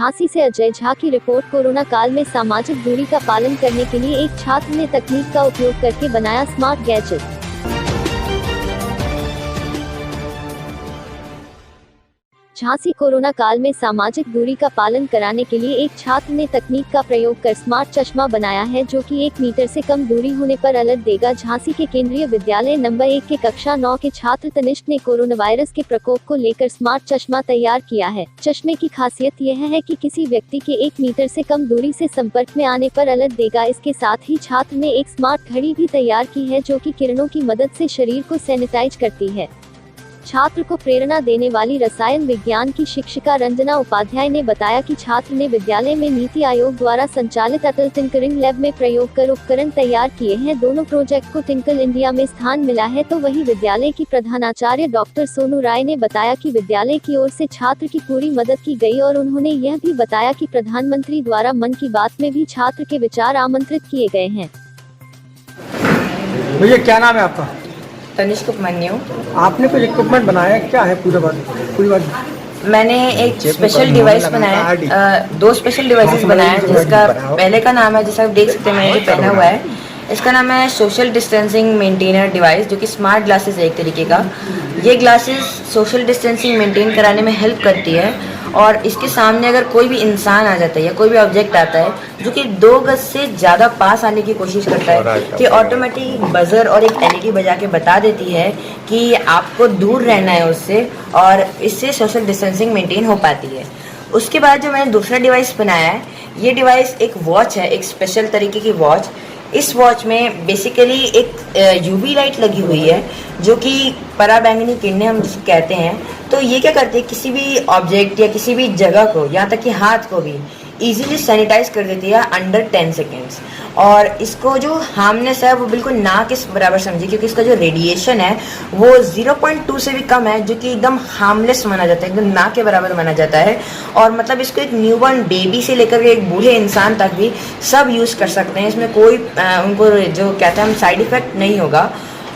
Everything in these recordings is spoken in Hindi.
झांसी से अजय झा की रिपोर्ट। कोरोना काल में सामाजिक दूरी का पालन करने के लिए एक छात्र ने तकनीक का उपयोग करके बनाया स्मार्ट गैजेट। झांसी कोरोना काल में सामाजिक दूरी का पालन कराने के लिए एक छात्र ने तकनीक का प्रयोग कर स्मार्ट चश्मा बनाया है, जो कि 1 मीटर से कम दूरी होने पर अलर्ट देगा। झांसी के केंद्रीय विद्यालय नंबर 1 के कक्षा 9 के छात्र तनिष्क ने कोरोना वायरस के प्रकोप को लेकर स्मार्ट चश्मा तैयार किया है। चश्मे की खासियत यह है कि किसी व्यक्ति के 1 मीटर से कम दूरी से संपर्क में आने पर अलर्ट देगा। इसके साथ ही छात्र ने एक स्मार्ट घड़ी भी तैयार की है, जो कि किरणों की मदद से शरीर को सैनिटाइज करती है। छात्र को प्रेरणा देने वाली रसायन विज्ञान की शिक्षिका रंजना उपाध्याय ने बताया कि छात्र ने विद्यालय में नीति आयोग द्वारा संचालित अटल टिंकरिंग लैब में प्रयोग कर उपकरण तैयार किए हैं। दोनों प्रोजेक्ट को टिंकल इंडिया में स्थान मिला है। तो वही विद्यालय की प्रधानाचार्य डॉक्टर सोनू राय ने बताया कि विद्यालय की ओर से छात्र की पूरी मदद की गई और उन्होंने यह भी बताया कि प्रधानमंत्री द्वारा मन की बात में भी छात्र के विचार आमंत्रित किए गए हैं। भैया क्या नाम है आपका? तनिष्क उपमन्यु। आपने कुछ इक्विपमेंट बनाया, क्या है पूरी बात? मैंने एक स्पेशल डिवाइस बनाया, 2 स्पेशल डिवाइसेस बनाए, जिसका पहले का नाम है, जैसा आप देख सकते हैं मैंने जो पहना हुआ है, इसका नाम है सोशल डिस्टेंसिंग मेंटेनर डिवाइस, जो कि स्मार्ट ग्लासेस है एक तरीके का। ये ग्लासेस सोशल डिस्टेंसिंग मेंटेन कराने में हेल्प करती है और इसके सामने अगर कोई भी इंसान आ जाता है या कोई भी ऑब्जेक्ट आता है जो कि 2 गज से ज़्यादा पास आने की कोशिश करता है, कि ऑटोमेटिक बजर और एक LED बजा के बता देती है कि आपको दूर रहना है उससे, और इससे सोशल डिस्टेंसिंग मेंटेन हो पाती है। उसके बाद जो मैंने दूसरा डिवाइस बनाया है, ये डिवाइस एक वॉच है, एक स्पेशल तरीके की वॉच। इस वॉच में बेसिकली एक UV लाइट लगी हुई है, जो कि पराबैंगनी किरणें हम जिसे कहते हैं। तो ये क्या करती है, किसी भी ऑब्जेक्ट या किसी भी जगह को, यहाँ तक कि हाथ को भी इजीली सैनिटाइज कर देती है अंडर 10 सेकेंड्स। और इसको जो हार्मनेस है वो बिल्कुल ना के बराबर समझिए, क्योंकि इसका जो रेडिएशन है वो 0.2 से भी कम है, जो कि एकदम हार्मलेस माना जाता है, एकदम ना के बराबर माना जाता है। और मतलब इसको एक न्यूबॉर्न बेबी से लेकर एक बूढ़े इंसान तक भी सब यूज़ कर सकते हैं। इसमें कोई उनको जो कहते हैं हम साइड इफेक्ट नहीं होगा।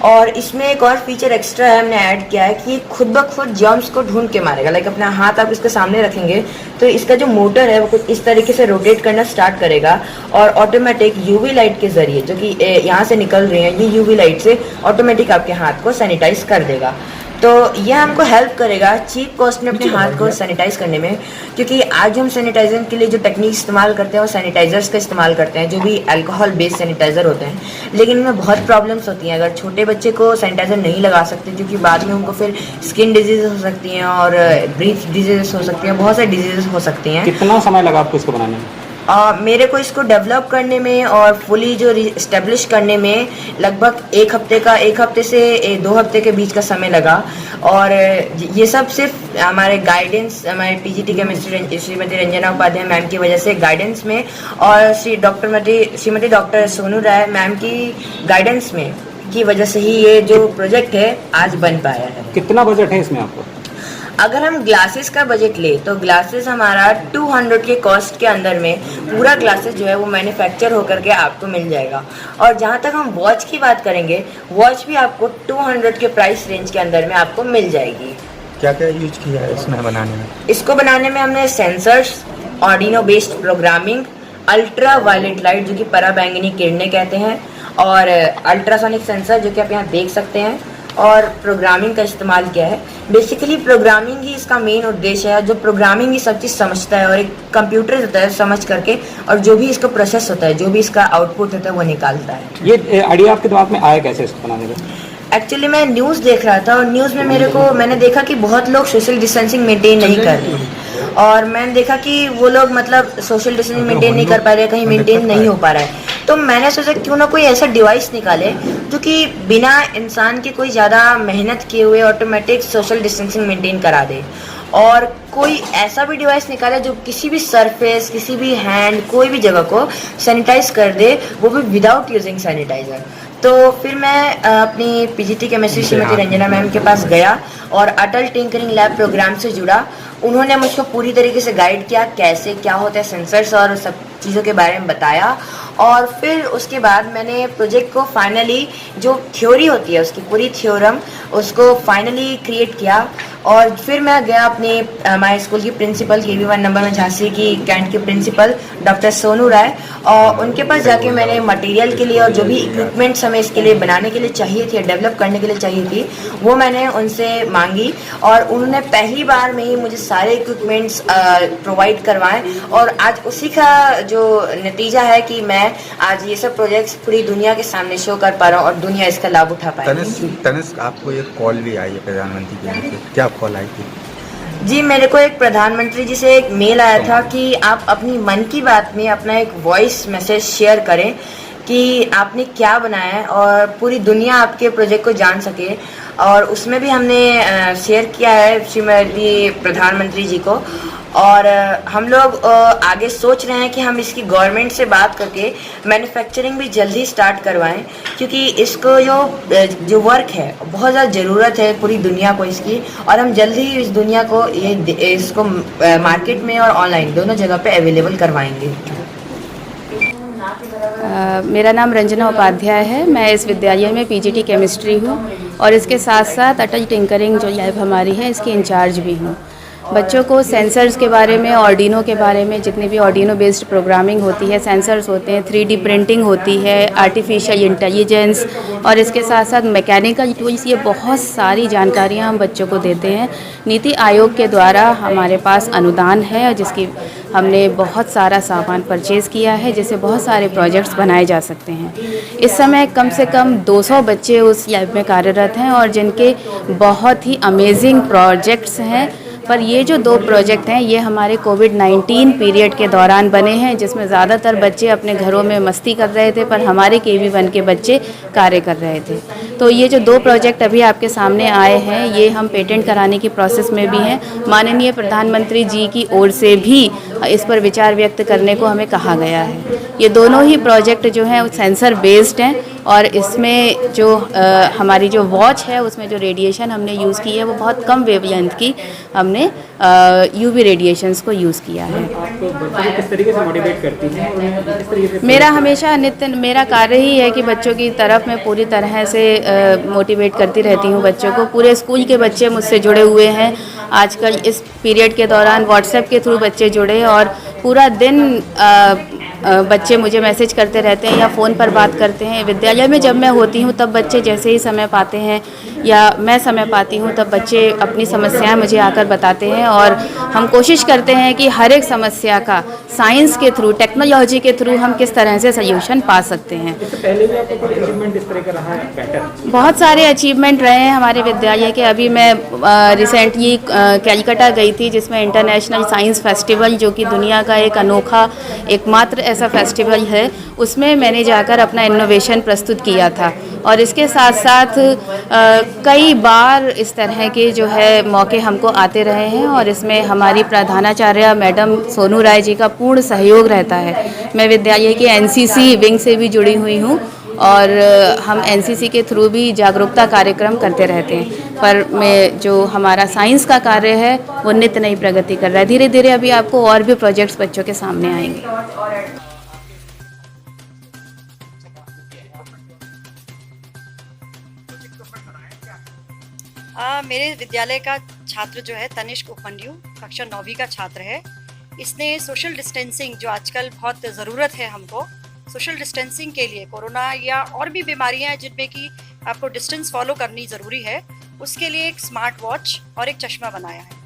और इसमें एक और फीचर एक्स्ट्रा है, हमने ऐड किया है कि खुद ब खुद जर्म्स को ढूंढ के मारेगा। लाइक अपना हाथ आप इसके सामने रखेंगे तो इसका जो मोटर है वो कुछ इस तरीके से रोटेट करना स्टार्ट करेगा और ऑटोमेटिक UV लाइट के जरिए, जो कि यहाँ से निकल रही है, ये UV लाइट से ऑटोमेटिक आपके हाथ को सैनिटाइज कर देगा। तो यह हमको हेल्प करेगा चीप कॉस्ट में अपने हाथ को सैनिटाइज करने में, क्योंकि आज हम सैनिटाइजर के लिए जो टेक्निक इस्तेमाल करते हैं वो सैनिटाइजर्स का इस्तेमाल करते हैं, जो भी अल्कोहल बेस्ड सैनिटाइजर होते हैं। लेकिन इनमें बहुत प्रॉब्लम्स होती हैं। अगर छोटे बच्चे को सैनिटाइजर नहीं लगा सकते, क्योंकि बाद में उनको फिर स्किन डिजीज हो सकती हैं और ब्रीथ डिजीज हो सकती हैं, बहुत सारी डिजीज हो सकती हैं। कितना समय लगा आपको इसको बनाने में? मेरे को इसको डेवलप करने में और फुली जो इस्टेब्लिश करने में लगभग 1 हफ्ते से 2 हफ्ते के बीच का समय लगा। और ये सब सिर्फ हमारे गाइडेंस, हमारे PGT chemistry Shrimati Ranjana Upadhyay ma'am की वजह से गाइडेंस में, और श्रीमती डॉक्टर सोनू राय मैम की गाइडेंस में की वजह से ही ये जो प्रोजेक्ट है आज बन पाया है। कितना बजट है इसमें आपको? अगर हम ग्लासेस का बजट ले तो ग्लासेस हमारा 200 के कॉस्ट के अंदर में पूरा ग्लासेस जो है वो मैन्युफैक्चर होकर के आपको मिल जाएगा। और जहाँ तक हम वॉच की बात करेंगे, वॉच भी आपको 200 के प्राइस रेंज के अंदर में आपको मिल जाएगी। क्या क्या यूज किया है इसमें बनाने में? इसको बनाने में हमने sensors, Arduino based programming, ultraviolet light जो कि पराबैंगनी किरणें कहते हैं, और अल्ट्रासोनिक सेंसर जो कि आप यहाँ देख सकते हैं, और प्रोग्रामिंग का इस्तेमाल किया है। बेसिकली प्रोग्रामिंग ही इसका मेन उद्देश्य है। जो प्रोग्रामिंग ही सब चीज़ समझता है और एक कंप्यूटर होता है समझ करके, और जो भी इसका प्रोसेस होता है, जो भी इसका आउटपुट होता है वो निकालता है। ये आइडिया आपके दिमाग में आया कैसे इसको बनाने का? एक्चुअली मैं न्यूज़ देख रहा था और न्यूज़ में मैंने देखा कि बहुत लोग सोशल डिस्टेंसिंग मेंटेन नहीं कर रहे, और मैंने देखा कि वो लोग मतलब सोशल डिस्टेंसिंग मेंटेन नहीं कर पा रहे, कहीं मेंटेन नहीं हो पा रहा है। तो मैंने सोचा क्यों ना कोई ऐसा डिवाइस निकाले जो कि बिना इंसान के कोई ज़्यादा मेहनत किए हुए ऑटोमेटिक सोशल डिस्टेंसिंग मेंटेन करा दे, और कोई ऐसा भी डिवाइस निकाले जो किसी भी सरफेस, किसी भी हैंड, कोई भी जगह को सैनिटाइज कर दे, वो भी विदाउट यूजिंग सैनिटाइजर। तो फिर मैं अपनी PGT chemistry Shrimati Ranjana ma'am के पास गया और अटल टिंकरिंग लैब प्रोग्राम से जुड़ा। उन्होंने मुझको पूरी तरीके से गाइड किया, कैसे क्या होता है सेंसर्स और सब चीज़ों के बारे में बताया। और फिर उसके बाद मैंने प्रोजेक्ट को फाइनली, जो थ्योरी होती है उसकी पूरी थ्योरम, उसको फाइनली क्रिएट किया। और फिर मैं गया अपनी हमारे स्कूल की प्रिंसिपल KV1 नंबर में झांसी की कैंट की प्रिंसिपल डॉक्टर सोनू राय, और उनके पास जाके मैंने मटेरियल के लिए और जो भी इक्विपमेंट्स हमें इसके लिए बनाने के लिए चाहिए थी, डेवलप करने के लिए चाहिए थी, वो मैंने उनसे मांगी और उन्होंने पहली बार में ही मुझे सारे इक्विपमेंट्स प्रोवाइड करवाएं। और आज उसी का जो नतीजा है कि मैं आज ये सब प्रोजेक्ट्स पूरी दुनिया के सामने शो कर पा रहा हूँ और दुनिया इसका लाभ उठा पाए। तनिष्क, आपको एक कॉल भी आई है प्रधानमंत्री की तरफ से, क्या कॉल आई थी? जी, मेरे को एक प्रधानमंत्री जी से एक मेल आया था कि आप अपनी मन की बात में अपना एक वॉइस मैसेज शेयर करें कि आपने क्या बनाया है और पूरी दुनिया आपके प्रोजेक्ट को जान सके। और उसमें भी हमने शेयर किया है श्रीमती प्रधानमंत्री जी को, और हम लोग आगे सोच रहे हैं कि हम इसकी गवर्नमेंट से बात करके मैन्युफैक्चरिंग भी जल्दी स्टार्ट करवाएं, क्योंकि इसको जो वर्क है बहुत ज़्यादा ज़रूरत है पूरी दुनिया को इसकी, और हम जल्दी ही इस दुनिया को इसको मार्केट में और ऑनलाइन दोनों जगह पे अवेलेबल करवाएंगे। मेरा नाम रंजना उपाध्याय है। मैं इस विद्यालय में PGT केमिस्ट्री हूँ और इसके साथ साथ अटल टिंकरिंग जो लैब हमारी है इसकी इंचार्ज भी हूँ। बच्चों को सेंसर्स के बारे में, ऑर्डिनो के बारे में, जितनी भी ऑर्डिनो बेस्ड प्रोग्रामिंग होती है, सेंसर्स होते हैं, 3D प्रिंटिंग होती है, आर्टिफिशियल इंटेलिजेंस और इसके साथ साथ मैकेनिकल टूल्स, ये बहुत सारी जानकारियाँ हम बच्चों को देते हैं। नीति आयोग के द्वारा हमारे पास अनुदान है जिसकी हमने बहुत सारा सामान परचेज़ किया है, जिससे बहुत सारे प्रोजेक्ट्स बनाए जा सकते हैं। इस समय कम से कम 200 बच्चे उस लैब में कार्यरत हैं और जिनके बहुत ही अमेजिंग प्रोजेक्ट्स हैं। पर ये जो 2 प्रोजेक्ट हैं ये हमारे कोविड-19 पीरियड के दौरान बने हैं, जिसमें ज़्यादातर बच्चे अपने घरों में मस्ती कर रहे थे, पर हमारे KV1 के बच्चे कार्य कर रहे थे। तो ये जो 2 प्रोजेक्ट अभी आपके सामने आए हैं ये हम पेटेंट कराने की प्रोसेस में भी हैं। माननीय प्रधानमंत्री जी की ओर से भी इस पर विचार व्यक्त करने को हमें कहा गया है। ये दोनों ही प्रोजेक्ट जो हैं सेंसर बेस्ड हैं और इसमें जो हमारी जो वॉच है उसमें जो रेडिएशन हमने यूज़ की है वो बहुत कम वेवलेंथ की हमने UV रेडिएशंस को यूज़ किया है। आपको बच्चों को किस तरीके से मोटिवेट करती हैं? किस तरीके से? मेरा हमेशा नित्य मेरा कार्य ही है कि बच्चों की तरफ मैं पूरी तरह से मोटिवेट करती रहती हूँ बच्चों को। पूरे स्कूल के बच्चे मुझसे जुड़े हुए हैं। आजकल इस पीरियड के दौरान व्हाट्सएप के थ्रू बच्चे जुड़े और पूरा दिन बच्चे मुझे मैसेज करते रहते हैं या फ़ोन पर बात करते हैं। विद्यालय में जब मैं होती हूँ तब बच्चे जैसे ही समय पाते हैं या मैं समय पाती हूँ तब बच्चे अपनी समस्याएं मुझे आकर बताते हैं और हम कोशिश करते हैं कि हर एक समस्या का साइंस के थ्रू, टेक्नोलॉजी के थ्रू हम किस तरह से सल्यूशन पा सकते हैं। इससे पहले भी आपको कोई अचीवमेंट इस तरह का रहा है बेटर? बहुत सारे अचीवमेंट रहे हैं हमारे विद्यालय के। अभी मैं रिसेंटली कैलकाटा गई थी जिसमें इंटरनेशनल साइंस फेस्टिवल, जो कि दुनिया का एक अनोखा एकमात्र ऐसा फेस्टिवल है, उसमें मैंने जाकर अपना इनोवेशन प्रस्तुत किया था। और इसके साथ साथ कई बार इस तरह के जो है मौके हमको आते रहे हैं और इसमें हमारी प्रधानाचार्य मैडम सोनू राय जी का पूर्ण सहयोग रहता है। मैं विद्यालय की NCC विंग से भी जुड़ी हुई हूँ और हम NCC के थ्रू भी जागरूकता कार्यक्रम करते रहते हैं। पर मैं जो हमारा साइंस का कार्य है वो नित्य नई प्रगति कर रहा है। धीरे धीरे अभी आपको और भी प्रोजेक्ट्स बच्चों के सामने आएंगे। मेरे विद्यालय का छात्र जो है तनिष्क उपमन्यु कक्षा 9वीं का छात्र है। इसने सोशल डिस्टेंसिंग, जो आजकल बहुत ज़रूरत है हमको सोशल डिस्टेंसिंग के लिए, कोरोना या और भी बीमारियां हैं जिनमें कि आपको डिस्टेंस फॉलो करनी ज़रूरी है, उसके लिए एक स्मार्ट वॉच और एक चश्मा बनाया है।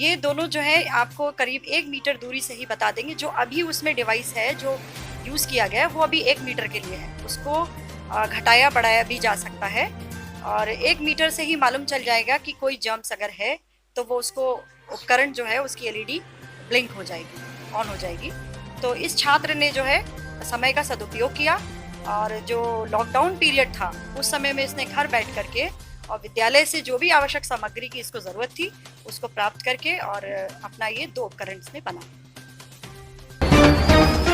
ये दोनों जो है आपको करीब 1 मीटर दूरी से ही बता देंगे। जो अभी उसमें डिवाइस है जो यूज़ किया गया है वो अभी 1 मीटर के लिए है, उसको घटाया बढ़ाया भी जा सकता है और 1 मीटर से ही मालूम चल जाएगा कि कोई जर्म्स अगर है तो वो उसको उपकरण जो है उसकी LED ब्लिंक हो जाएगी, ऑन हो जाएगी। तो इस छात्र ने जो है समय का सदुपयोग किया और जो लॉकडाउन पीरियड था उस समय में इसने घर बैठ करके और विद्यालय से जो भी आवश्यक सामग्री की इसको ज़रूरत थी उसको प्राप्त करके और अपना ये 2 उपकरण इसने बनाए।